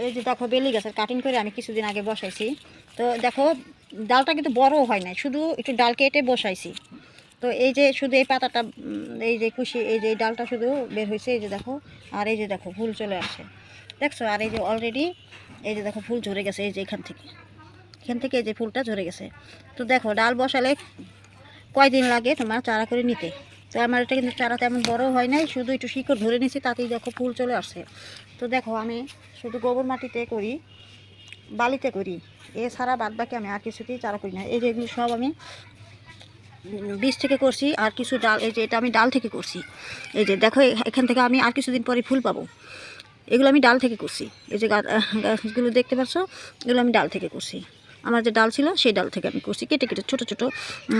এই যে দেখো বেলি গাছের কাটিং করে আমি কিছুদিন আগে বসাইছি। তো দেখো ডালটা কিন্তু বড় হয় নাই, শুধু একটু ডাল কেটে বসাইছি। তো এই যে শুধু এই পাতাটা, এই যে কুশি, এই যে এই ডালটা শুধু বের হয়েছে, এই যে দেখো। আর এই যে দেখো ফুল চলে আসছে, দেখছো? আর এই যে অলরেডি এই যে দেখো ফুল ঝরে গেছে, এই যে এখান থেকে এই যে ফুলটা ঝরে গেছে। তো দেখো ডাল বসালে কয়দিন লাগে তোমার চারা করে নিতে। তো আমার এটা কিন্তু চারা তেমন বড় হয় নাই, শুধু একটু শিকড় ধরে নিয়েছি, তাতেই দেখো ফুল চলে আসছে। তো দেখো আমি শুধু গোবর মাটিতে করি, বালিতে করি, এছাড়া বাদ বাকি আমি আর কিছুতেই চারা করি না। এই যে এগুলো সব আমি বীজ থেকে করছি, আর কিছু ডাল, এই যে এটা আমি ডাল থেকে করছি। এই যে দেখো এখান থেকে আমি আর কিছুদিন পরে ফুল পাবো। এগুলো আমি ডাল থেকে করছি, এই যে গাছগুলো দেখতে পাচ্ছ, এগুলো আমি ডাল থেকে করছি। আমার যে ডাল ছিল সেই ডাল থেকে আমি করছি, কেটে কেটে ছোটো ছোটো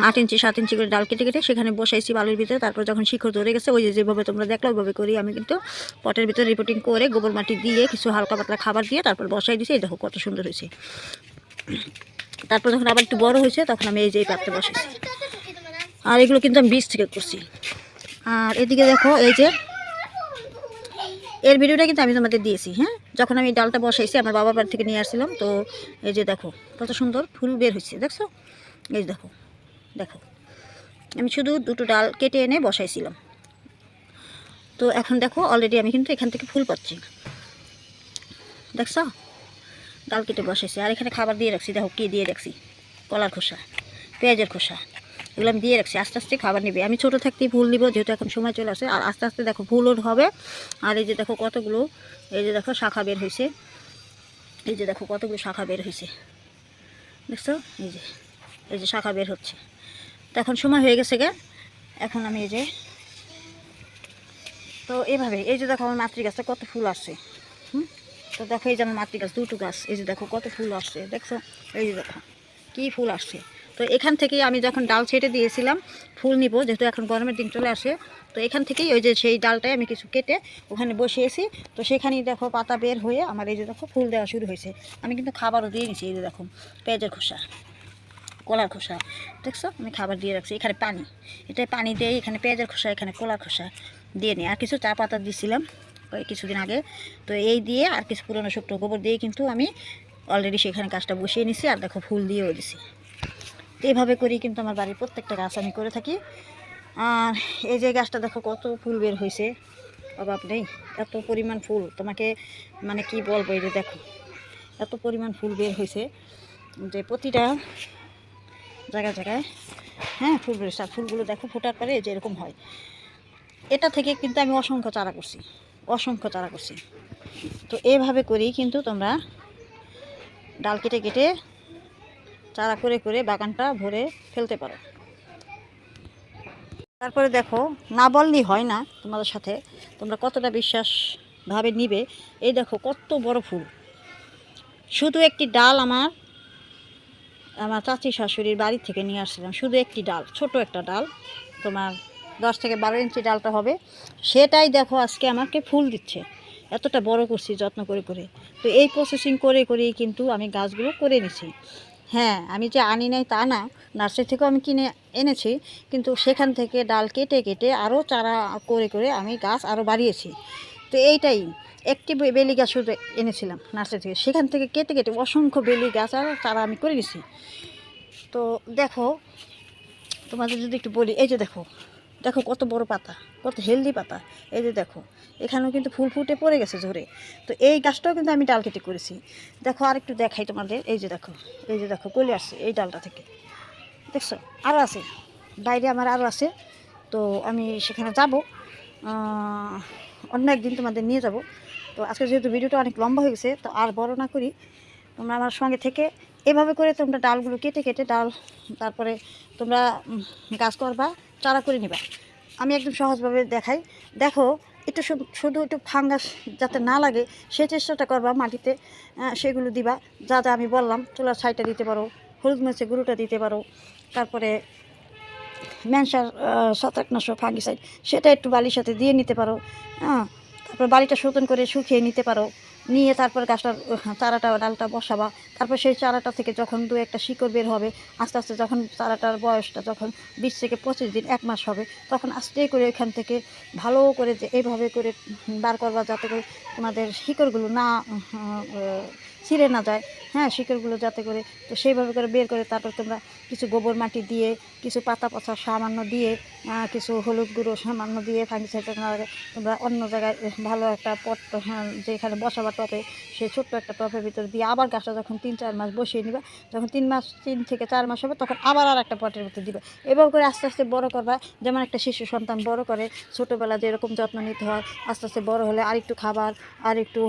8 ইঞ্চি 7 ইঞ্চি করে ডাল কেটে কেটে সেখানে বসাইছি বালির ভিতরে। তারপর যখন শিকড় ধরে গেছে, ওই যেভাবে তোমরা দেখলো ওইভাবে করি আমি কিন্তু পটের ভিতরে রিপোর্টিং করে গোবর মাটি দিয়ে কিছু হালকা পাতলা খাবার দিয়ে তারপর বসাই দিয়েছি। এই দেখো কত সুন্দর হয়েছে। তারপর যখন আবার একটু বড় হয়েছে তখন আমি এই যে এই পাত্রে বসাইছি। আর এগুলো কিন্তু আমি বীজ থেকে করছি। আর এদিকে দেখো এই যে এর ভিডিওটা কিন্তু আমি তোমাদের দিয়েছি, হ্যাঁ, যখন আমি ডালটা বসাইছি আমার বাবার বাড়ি থেকে নিয়ে আসছিলাম। তো এই যে দেখো কত সুন্দর ফুল বের হয়েছে, দেখছো? এই যে দেখো, দেখো আমি শুধু দুটো ডাল কেটে এনে বসাইছিলাম। তো এখন দেখো অলরেডি আমি কিন্তু এখান থেকে ফুল পাচ্ছি, দেখছো? ডাল কেটে বসাইছি, আর এখানে খাবার দিয়ে রাখছি। দেখো কী দিয়ে রাখছি, কলার খোসা, পেঁয়াজের খোসা, এগুলো আমি দিয়ে রাখছি। আস্তে আস্তে খাবার নেবে। আমি ছোটো থাকতেই ফুল নিব, যেহেতু এখন সময় চলে আসে। আর আস্তে আস্তে দেখো ফুলও হবে। আর এই যে দেখো কতগুলো, এই যে দেখো শাখা বের হয়েছে, এই যে দেখো কতগুলো শাখা বের হয়েছে, দেখছো? এই যে শাখা বের হচ্ছে। তো এখন সময় হয়ে গেছে গে, এখন আমি এই যে, তো এভাবে এই যে দেখো আমার মাতৃ গাছটা কত ফুল আসছে। তো দেখো এই যে আমার মাতৃ গাছ, দুটো গাছ, এই যে দেখো কত ফুল আসছে, দেখছো? এই যে দেখো কী ফুল আসছে। তো এখান থেকেই আমি যখন ডাল ছেটে দিয়েছিলাম ফুল নিব, যেহেতু এখন গরমের দিন চলে আসে, তো এখান থেকেই ওই যে সেই ডালটাই আমি কিছু কেটে ওখানে বসিয়েছি। তো সেখানেই দেখো পাতা বের হয়ে আমার এই যে দেখো ফুল দেওয়া শুরু হয়েছে। আমি কিন্তু খাবারও দিয়ে নিছি, এই যে দেখো পেঁয়াজের খোসা, কলার খোসা, দেখছো? আমি খাবার দিয়ে রাখছি। এখানে পানি, এটাই পানি দিয়ে এখানে পেঁয়াজের খোসা, এখানে কলার খোসা দিয়ে নিই। আর কিছু চা পাতা দিয়েছিলাম কিছুদিন আগে। তো এই দিয়ে আর কিছু পুরনো শুকনো গোবর দিয়ে কিন্তু আমি অলরেডি সেখানে গাছটা বসিয়ে নিছি। আর দেখো ফুল দিয়েও দিছি। তো এইভাবে করেই কিন্তু আমার বাড়ির প্রত্যেকটা গাছ আমি করে থাকি। আর এই যে গাছটা দেখো কত ফুল বের হয়েছে, অভাব নেই, এত পরিমাণ ফুল তোমাকে মানে কি বলবো। এই যে দেখো এত পরিমাণ ফুল বের হয়েছে যে প্রতিটা জায়গায় জায়গায়, হ্যাঁ, ফুল বেরোচ্ছে। আর ফুলগুলো দেখো ফোটার পরে যে এরকম হয়। এটা থেকে কিন্তু আমি অসংখ্য চারা করছি, অসংখ্য চারা করছি। তো এভাবে করেই কিন্তু তোমরা ডাল কেটে কেটে চারা করে করে বাগানটা ভরে ফেলতে পারো। তারপরে দেখো না বললেই হয় না তোমাদের সাথে, তোমরা কতটা বিশ্বাসভাবে নিবে। এই দেখো কত বড় ফুল, শুধু একটি ডাল আমার চাচি শাশুড়ির বাড়ি থেকে নিয়ে আসছিলাম, শুধু একটি ডাল, ছোট একটা ডাল, তোমার 10 থেকে 12 ইঞ্চি ডালটা হবে। সেটাই দেখো আজকে আমাকে ফুল দিচ্ছে, এতটা বড় করছি যত্ন করে করে। তো এই প্রসেসিং করে করেই কিন্তু আমি গাছগুলো করে নিছি। হ্যাঁ, আমি যে আনি নাই তা না, নার্সারি থেকেও আমি কিনে এনেছি, কিন্তু সেখান থেকে ডাল কেটে কেটে আরও চারা করে করে আমি গাছ আরও বাড়িয়েছি। তো এইটাই একটি বেলি গাছ শুধু এনেছিলাম নার্সারি থেকে, সেখান থেকে কেটে কেটে অসংখ্য বেলি গাছ আর চারা আমি করে নিছি। তো দেখো তোমাদের যদি একটু বলি, এই যে দেখো, দেখো কত বড় পাতা, কত হেলদি পাতা। এই যে দেখো এখানেও কিন্তু ফুল ফুটে পড়ে গেছে ঝরে। তো এই গাছটাও কিন্তু আমি ডাল কেটে করেছি। দেখো আর একটু দেখাই তোমাদের, এই যে দেখো, এই যে দেখো কলে আসছে এই ডালটা থেকে, দেখছো? আরও আছে বাইরে, আমার আরও আছে। তো আমি সেখানে যাব অন্য একদিন তোমাদের নিয়ে যাব। তো আজকে যেহেতু ভিডিওটা অনেক লম্বা হয়ে গেছে, তো আর বড় না করি, তোমরা আমার সঙ্গে থেকে এভাবে করে তোমরা ডালগুলো কেটে কেটে ডাল তারপরে তোমরা গাছ করবা, চারা করে নিবা। আমি একদম সহজভাবে দেখাই। দেখো একটু শুধু একটু ফাঙ্গাস যাতে না লাগে সেই চেষ্টাটা করবা। মাটিতে সেগুলো দিবা, যা যা আমি বললাম। চুলার ছাইটা দিতে পারো, হলুদ মরিচের গুঁড়োটা দিতে পারো, তারপরে ম্যানসার ছত্রাকনাশক ফাঙ্গিসাইড সেটা একটু বালির সাথে দিয়ে নিতে পারো। তারপর বালিটা শোধন করে শুকিয়ে নিতে পারো। নিয়ে তারপর গাছটার চারাটা ডালটা বসাবা। তারপর সেই চারাটা থেকে যখন দু একটা শিকড় বের হবে, আস্তে আস্তে যখন চারাটার বয়সটা যখন 20 থেকে 25 দিন 1 মাস হবে, তখন আস্তে করে এখান থেকে ভালো করে যে এইভাবে করে বার করবা, যাতে করে তোমাদের শিকড়গুলো না ছিঁড়ে না যায়। হ্যাঁ, শিকড়গুলো যাতে করে, তো সেইভাবে করে বের করে তারপর তোমরা কিছু গোবর মাটি দিয়ে, কিছু পাতা পচা সামান্য দিয়ে, কিছু হলুদ গুঁড়ো সামান্য দিয়ে ফাঙ্গিসাইড তোমরা অন্য জায়গায় ভালো একটা পট, যেখানে বসাবা টপে, সেই ছোট্ট একটা টপের ভিতরে দিয়ে আবার গাছটা যখন 3-4 মাস বসিয়ে নিবা, যখন 3 থেকে 4 মাস হবে তখন আবার আর একটা পটের ভিতরে দিবা। এভাবে করে আস্তে আস্তে বড় করবা। যেমন একটা শিশু সন্তান বড় করে ছোটোবেলা যেরকম যত্ন নিতে হয়, আস্তে আস্তে বড় হলে আরেকটু খাবার, আর একটু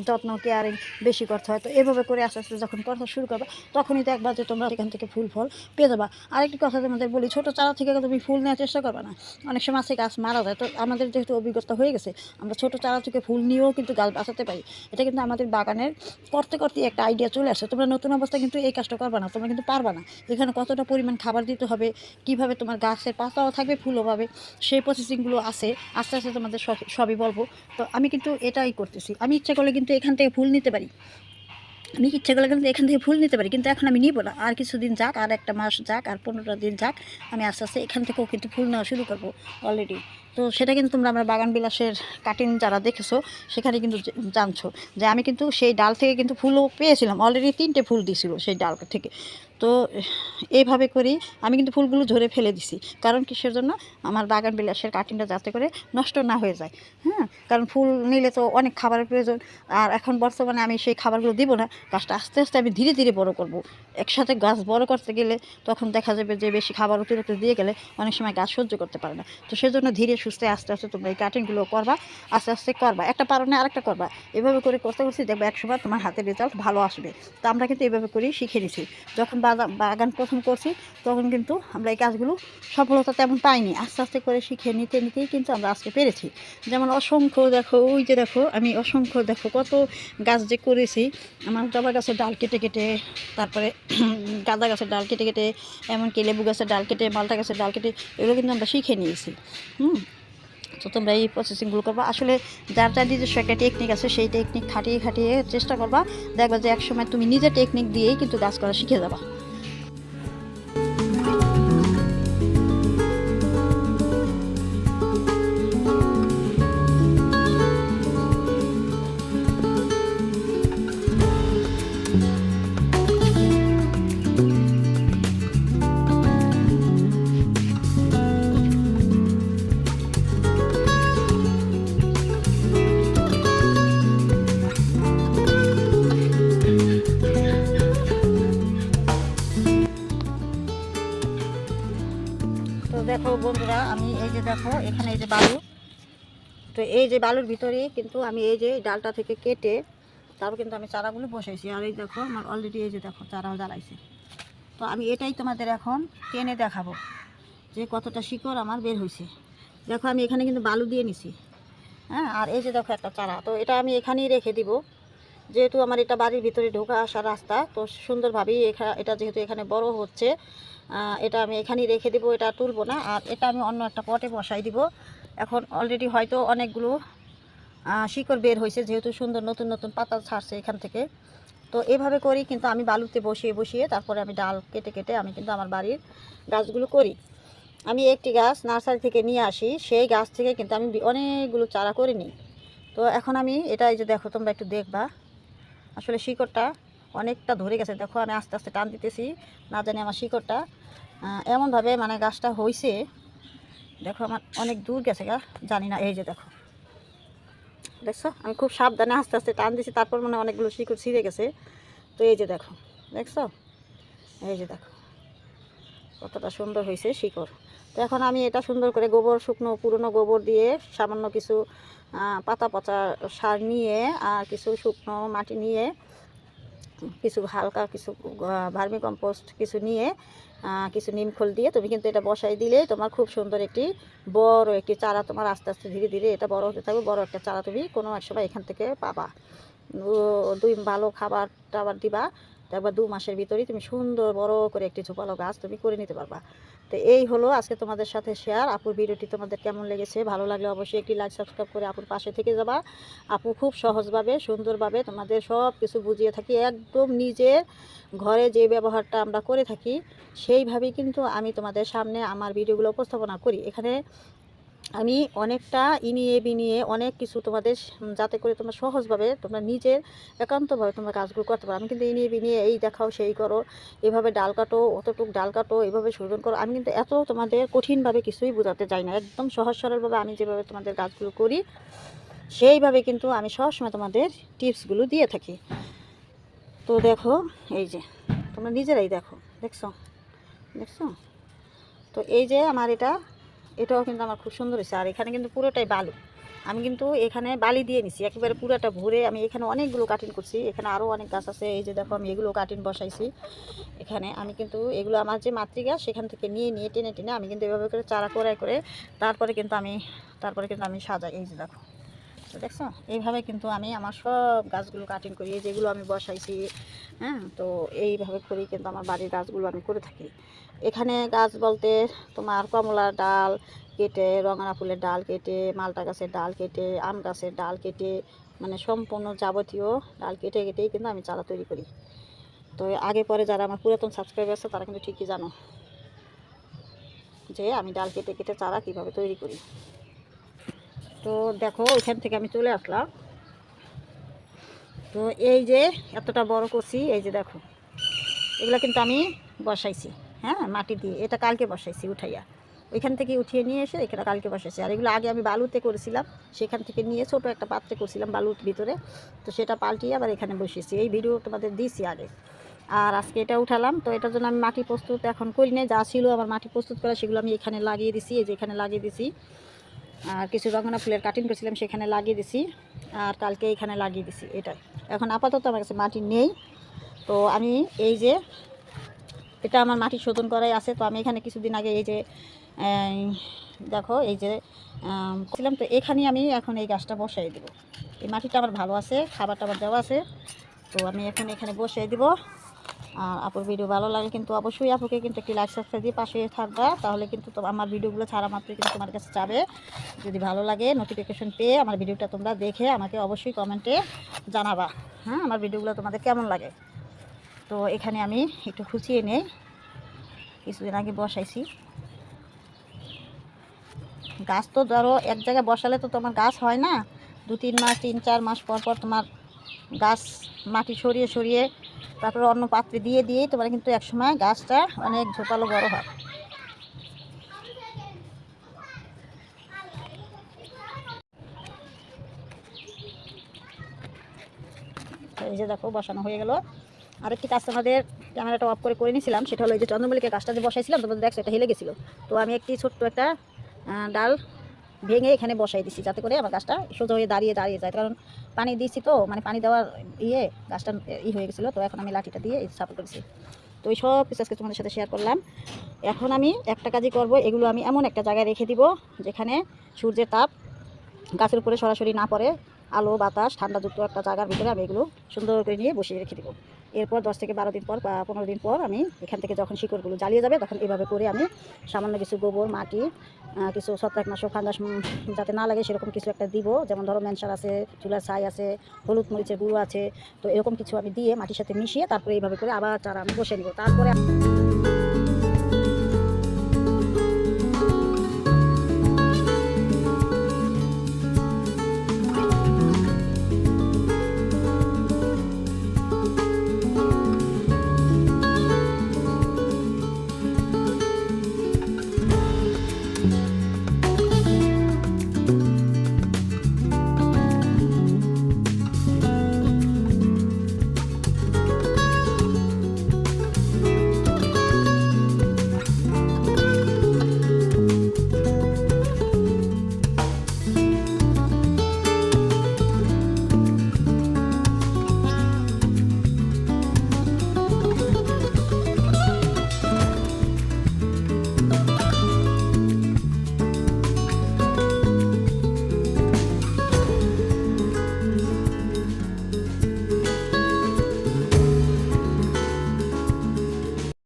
যত্ন কেয়ারিং বেশি করতে হয়। তো এভাবে করে আস্তে আস্তে যখন করতে শুরু করবা, তখনই দেখবা যে তোমরা এখান থেকে ফুল ফল পেয়ে যাবা। আরেকটি কথা তোমাদের বলি, ছোটো চারা থেকে তুমি ফুল নেওয়ার চেষ্টা করবা না, অনেক সময় আছে গাছ মারা যায়। তো আমাদের যেহেতু অভিজ্ঞতা হয়ে গেছে, আমরা ছোটো চারা থেকে ফুল নিয়েও কিন্তু গাছ বাঁচাতে পারি। এটা কিন্তু আমাদের বাগানের করতে করতে একটা আইডিয়া চলে আসে। তোমরা নতুন অবস্থায় কিন্তু এই কাজটা করবা না, তোমরা কিন্তু পারবা না। এখানে কতটা পরিমাণ খাবার দিতে হবে, কিভাবে তোমার গাছের পাতাও থাকবে ফুলও পাবে, সেই প্রসেসিংগুলো আছে। আস্তে আস্তে তোমাদের সবই বলবো। তো আমি কিন্তু এটাই করতেছি। আমি ইচ্ছা করলে কিন্তু এখান থেকে ফুল নিতে পারি, আমি ইচ্ছে করলে কিন্তু এখান থেকে ফুল নিতে পারি, কিন্তু এখন আমি নিব না। আর কিছুদিন যাক, আর একটা মাস যাক, আর 15টা দিন যাক, আমি আস্তে আস্তে এখান থেকেও কিন্তু ফুল নেওয়া শুরু করবো অলরেডি। তো সেটা কিন্তু তোমরা আমার বাগান বিলাসের কাটিং যারা দেখেছো, সেখানে কিন্তু জানছো যে আমি কিন্তু সেই ডাল থেকে কিন্তু ফুলও পেয়েছিলাম। অলরেডি 3টে ফুল দিয়েছিল সেই ডাল থেকে। তো এইভাবে করেই আমি কিন্তু ফুলগুলো ঝরে ফেলে দিছি। কারণ কিসের জন্য? আমার বাগান বিলাসের কাটিংটা যাতে করে নষ্ট না হয়ে যায়। হ্যাঁ, কারণ ফুল নিলে তো অনেক খাবারের প্রয়োজন। আর এখন বর্তমানে আমি সেই খাবারগুলো দিব না, গাছটা আস্তে আস্তে আমি ধীরে ধীরে বড় করব। একসাথে গাছ বড় করতে গেলে তখন দেখা যাবে যে বেশি খাবার অতিরিক্ত দিয়ে গেলে অনেক সময় গাছ সহ্য করতে পারে না। তো সেজন্য ধীরে সুস্থে আস্তে আস্তে তোমরা এই কাটিংগুলো করবা, আস্তে আস্তে করবা, একটা পারো না আরেকটা করবা। এভাবে করে করতে করতে দেখবে একসময় তোমার হাতের রেজাল্ট ভালো আসবে। তো আমরা কিন্তু এভাবে করেই শিখে নিছি। যখন বাগান প্রথম করছি, তখন কিন্তু আমরা এই কাজগুলো সফলতা তেমন পাইনি। আস্তে আস্তে করে শিখে নিতে নিতেই কিন্তু আমরা আজকে পেরেছি। যেমন অসংখ্য দেখো, ওই যে দেখো আমি অসংখ্য দেখো কত গাছ যে করেছি। আমার জবা গাছের ডাল কেটে কেটে, তারপরে গাঁদা গাছের ডাল কেটে কেটে, এমনকি লেবু গাছের ডাল কেটে, মালটা গাছের ডাল কেটে, এগুলো কিন্তু আমরা শিখে নিয়েছি। তো তোমরা এই প্রসেসিংগুলো করবা। আসলে যার যার নিজস্ব একটা টেকনিক আছে, সেই টেকনিক খাটিয়ে খাটিয়ে চেষ্টা করবা, দেখবা যে একসময় তুমি নিজের টেকনিক দিয়েই কিন্তু গাছ করা শিখে যাবা। তো দেখো বন্ধুরা, আমি এই যে দেখো এখানে এই যে বালু, তো এই যে বালুর ভিতরে কিন্তু আমি এই যে ডালটা থেকে কেটে তারপর কিন্তু আমি চারাগুলো বসাইছি। আর এই দেখো আমার অলরেডি এই যে দেখো চারাও জ্বালাইছে। তো আমি এটাই তোমাদের এখন টেনে দেখাবো যে কতটা শিকড় আমার বের হয়েছে। দেখো আমি এখানে কিন্তু বালু দিয়ে নিছি। হ্যাঁ, আর এই যে দেখো একটা চারা, তো এটা আমি এখানেই রেখে দিব। যেহেতু আমার এটা বাড়ির ভিতরে ঢোকা আসার রাস্তা, তো সুন্দরভাবেই এটা যেহেতু এখানে বড় হচ্ছে, এটা আমি এখানেই রেখে দিব, এটা তুলবো না। আর এটা আমি অন্য একটা পটে বসাই দিব। এখন অলরেডি হয়তো অনেকগুলো শিকড় বের হয়েছে, যেহেতু সুন্দর নতুন নতুন পাতা ছাড়ছে এখান থেকে। তো এভাবে করি কিন্তু আমি বালুতে বসিয়ে বসিয়ে তারপরে আমি ডাল কেটে কেটে আমি কিন্তু আমার বাড়ির গাছগুলো করি। আমি একটি গাছ নার্সারি থেকে নিয়ে আসি, সেই গাছ থেকে কিন্তু আমি অনেকগুলো চারা করে নিই। তো এখন আমি এটা এই যে দেখো তোমরা একটু দেখবা, আসলে শিকড়টা অনেকটা ধরে গেছে। দেখো আমি আস্তে আস্তে টান দিতেছি, না জানি আমার শিকড়টা এমনভাবে মানে গাছটা হয়েছে। দেখো আমার অনেক দূর গেছে গা, জানি না। এই যে দেখো, দেখছো আমি খুব সাবধানে আস্তে আস্তে টান দিছি, তারপর মানে অনেকগুলো শিকড় ছিঁড়ে গেছে। তো এই যে দেখো, দেখছো, এই যে দেখো কতটা সুন্দর হয়েছে শিকড়। তো এখন আমি এটা সুন্দর করে গোবর, শুকনো পুরনো গোবর দিয়ে, সামান্য কিছু পাতা পচা সার নিয়ে, আর কিছু শুকনো মাটি নিয়ে, কিছু হালকা কিছু ভার্মি কম্পোস্ট কিছু নিয়ে, কিছু নিমখোল দিয়ে তুমি কিন্তু এটা বসাই দিলে তোমার খুব সুন্দর একটি বড় একটি চারা তোমার আস্তে আস্তে ধীরে ধীরে এটা বড় হতে থাকবে। বড় একটা চারা তুমি কোনো এক সময় এখান থেকে পাবা। দুই ভালো খাবার টাবার দিবা, দেখবা 2 মাসের ভিতরেই তুমি সুন্দর বড় করে একটি ঝোপালো গাছ তুমি করে নিতে পারবা। তো এই হলো আজকে তোমাদের সাথে শেয়ার। আপুর ভিডিওটি তোমাদের কেমন লেগেছে, ভালো লাগলে অবশ্যই একটি লাইক সাবস্ক্রাইব করে আপুর পাশে থেকে যাবা। আপু খুব সহজভাবে সুন্দরভাবে তোমাদের সব কিছু বুঝিয়ে থাকি, একদম নিজের ঘরে যে ব্যবহারটা আমরা করে থাকি সেইভাবেই কিন্তু আমি তোমাদের সামনে আমার ভিডিওগুলো উপস্থাপনা করি। এখানে আমি অনেকটা ইনিয়ে বিনিয়ে অনেক কিছু তোমাদের যাতে করে তোমরা সহজভাবে তোমরা নিজের একান্তভাবে তোমরা কাজগুলো করতে পারো। আমি কিন্তু ইনিয়ে বিনিয়ে এই দেখাও সেই করো, এভাবে ডাল কাটো, অতটুক ডাল কাটো, এভাবে শোধন করো, আমি কিন্তু এত তোমাদের কঠিনভাবে কিছুই বোঝাতে চাই না। একদম সহজ সরলভাবে আমি যেভাবে তোমাদের কাজগুলো করি সেইভাবে কিন্তু আমি সবসময় তোমাদের টিপসগুলো দিয়ে থাকি। তো দেখো এই যে তোমরা নিজেরাই দেখো, দেখছো দেখছো। তো এই যে আমার এটাও কিন্তু আমার খুব সুন্দর হয়েছে। আর এখানে কিন্তু পুরোটাই বালু, আমি কিন্তু এখানে বালি দিয়ে নিছি একেবারে পুরোটা ভরে। আমি এখানে অনেকগুলো কাটিং করছি, এখানে আরও অনেক গাছ আছে। এই যে দেখো আমি এগুলো কাটিং বসাইছি এখানে। আমি কিন্তু এগুলো আমার যে মাতৃ গাছ সেখান থেকে নিয়ে নিয়ে টেনে টেনে আমি কিন্তু এভাবে করে চারা করে তারপরে কিন্তু আমি সাজাই। এই যে দেখো, তো দেখছো এইভাবে কিন্তু আমি আমার সব গাছগুলো কাটিং করি, যেগুলো আমি বসাইছি। হ্যাঁ, তো এইভাবে করেই কিন্তু আমার বাড়ির গাছগুলো আমি করে থাকি। এখানে গাছ বলতে তোমার কমলার ডাল কেটে, রঙানা ফুলের ডাল কেটে, মালটা গাছের ডাল কেটে, আম গাছের ডাল কেটে, মানে সম্পূর্ণ যাবতীয় ডাল কেটে কেটেই কিন্তু আমি চারা তৈরি করি। তো আগে পরে যারা আমার পুরাতন সাবস্ক্রাইবার আছে তারা কিন্তু ঠিকই জানো যে আমি ডাল কেটে কেটে চারা কীভাবে তৈরি করি। তো দেখো ওইখান থেকে আমি চলে আসলাম। তো এই যে এতটা বড় করছি, এই যে দেখো এগুলো কিন্তু আমি বসাইছি, হ্যাঁ মাটি দিয়ে। এটা কালকে বসাইছি উঠাইয়া, ওইখান থেকে উঠিয়ে নিয়ে এসে এখানে কালকে বসাইছি। আর এগুলো আগে আমি বালুতে করেছিলাম, সেখান থেকে নিয়ে ছোটো একটা পাত্রে করছিলাম বালুর ভিতরে, তো সেটা পাল্টিয়ে আবার এখানে বসিয়েছি। এই ভিডিও তোমাদের দিয়েছি আগে। আর আজকে এটা উঠালাম, তো এটার জন্য আমি মাটি প্রস্তুত এখন করি নাই, যা ছিল আমার মাটি প্রস্তুত করা সেগুলো আমি এখানে লাগিয়ে দিছি। এই যে এখানে লাগিয়ে দিছি। আর কিছু রঙনা ফুলের কাটিং করেছিলাম সেখানে লাগিয়ে দিছি, আর কালকে এখানে লাগিয়ে দিছি। এটাই এখন আপাতত আমার কাছে মাটি নেই। তো আমি এই যে এটা আমার মাটি শোধন করাই আছে। তো আমি এখানে কিছুদিন আগে এই যে দেখো এই যে ছিলাম, তো এখানেই আমি এখন এই গাছটা বসাই দেবো। এই মাটিটা আমার ভালো আছে, খাবার টাবার দেওয়া আছে। তো আমি এখন এখানে বসাই দেবো। আর আপুর ভিডিও ভালো লাগে কিন্তু অবশ্যই আপুকে কিন্তু একটি লাইক সাবস্ক্রাইব দিয়ে পাশে থাকবা, তাহলে কিন্তু আমার ভিডিওগুলো ছাড়া মাত্রই কিন্তু তোমার কাছে যাবে। যদি ভালো লাগে নোটিফিকেশন পেয়ে আমার ভিডিওটা তোমরা দেখে আমাকে অবশ্যই কমেন্টে জানাবা, হ্যাঁ আমার ভিডিওগুলো তোমাদের কেমন লাগে। তো এখানে আমি একটু খুঁচিয়ে নেই, কিছুদিন আগে বসাইছি গাছ। তো ধরো এক জায়গায় বসালে তো তোমার গাছ হয় না, 2-3 মাস 3-4 মাস পর পর তোমার গাছ মাটি সরিয়ে সরিয়ে তারপরে অন্য পাত্রে দিয়ে দিয়েই তোমার কিন্তু একসময় গাছটা অনেক ঝোপালো বড় হয়। এই যে দেখো বসানো হয়ে গেল। আরেকটি কাজ তোমাদের ক্যামেরাটা অফ করে নিয়েছিলাম, সেটা হলো এই যে চন্দ্রমল্লিকা গাছটা যে বসাইছিলাম তোমাদের দেখছো এটা হেলে গেছিলো। তো আমি একটি ছোট্ট একটা ডাল ভেঙে এখানে বসাই দিছি, যাতে করে আমার গাছটা সোজা হয়ে দাঁড়িয়ে যায়। কারণ পানি দিয়েছি তো, মানে পানি দেওয়ার গাছটা হয়ে গেছিলো। তো এখন আমি লাঠিটা দিয়ে সাপোর্ট করেছি। তো এই সব কিছু আজকে তোমাদের সাথে শেয়ার করলাম। এখন আমি একটা কাজই করব, এগুলো আমি এমন একটা জায়গায় রেখে দিব যেখানে সূর্যের তাপ গাছের উপরে সরাসরি না পড়ে, আলো বাতাস ঠান্ডাযুক্ত একটা জায়গার ভিতরে আমি এগুলো সুন্দর করে নিয়ে বসিয়ে রেখে দেবো। এরপর 10 থেকে 12 দিন পর বা 15 দিন পর আমি এখান থেকে যখন শিকড়গুলো জ্বালিয়ে যাবে তখন এভাবে করে আমি সামান্য কিছু গোবর মাটি, কিছু ছত্রাকনাশক ফাঙ্গাস যাতে না লাগে সেরকম কিছু একটা দিব। যেমন ধরো মেনসার আছে, চুলার ছাই আছে, হলুদ মরিচের গুঁড়ো আছে। তো এরকম কিছু আমি দিয়ে মাটির সাথে মিশিয়ে তারপরে এইভাবে করে আবার চারা আমি বসে নেব। তারপরে